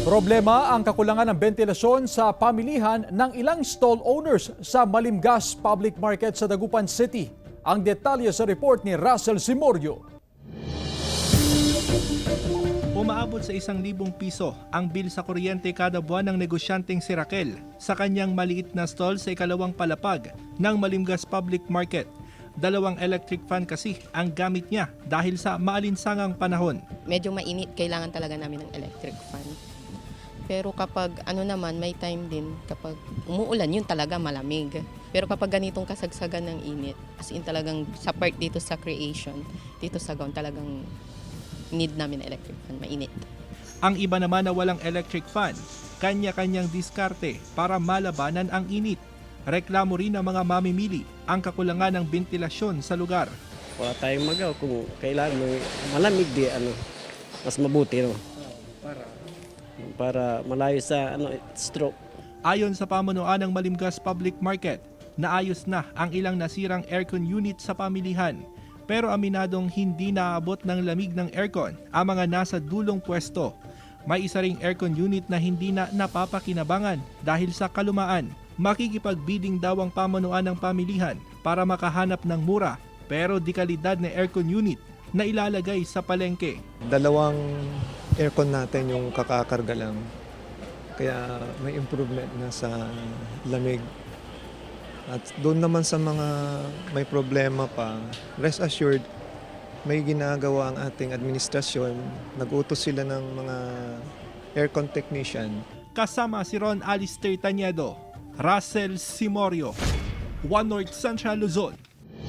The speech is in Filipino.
Problema ang kakulangan ng bentilasyon sa pamilihan ng ilang stall owners sa Malimgas Public Market sa Dagupan City. Ang detalye sa report ni Russell Simorio. Umaabot sa 1,000 piso ang bill sa kuryente kada buwan ng negosyanteng si Raquel sa kanyang maliit na stall sa ikalawang palapag ng Malimgas Public Market. 2 electric fan kasi ang gamit niya dahil sa maalinsangang panahon. Medyo mainit, kailangan talaga namin ng electric fan. Pero kapag may time din, kapag umuulan, yun talaga malamig. Pero kapag ganitong kasagsagan ng init, as in talagang sa part dito sa creation, dito sa gown, talagang need namin electric fan, mainit. Ang iba naman na walang electric fan, kanya-kanyang diskarte para malabanan ang init. Reklamo rin ng mga mamimili ang kakulangan ng bentilasyon sa lugar. Wala tayong magaw kung kailangan malamig di mas mabuti para malayo sa stroke. Ayon sa pamunuan ng Malimgas Public Market, naayos na ang ilang nasirang aircon unit sa pamilihan. Pero aminadong hindi naaabot ng lamig ng aircon ang mga nasa dulong pwesto. May isa ring aircon unit na hindi na napapakinabangan dahil sa kalumaan. Makikipag-bidding daw ang pamunuan ng pamilihan para makahanap ng mura pero di kalidad na aircon unit na ilalagay sa palengke. 2 aircon natin yung kakakarga lang. Kaya may improvement na sa lamig. At doon naman sa mga may problema pa, rest assured, may ginagawa ang ating administrasyon. Nag-utos sila ng mga aircon technician. Kasama si Ron Alistair Tañedo, Russell Simorio, One North Central Luzon.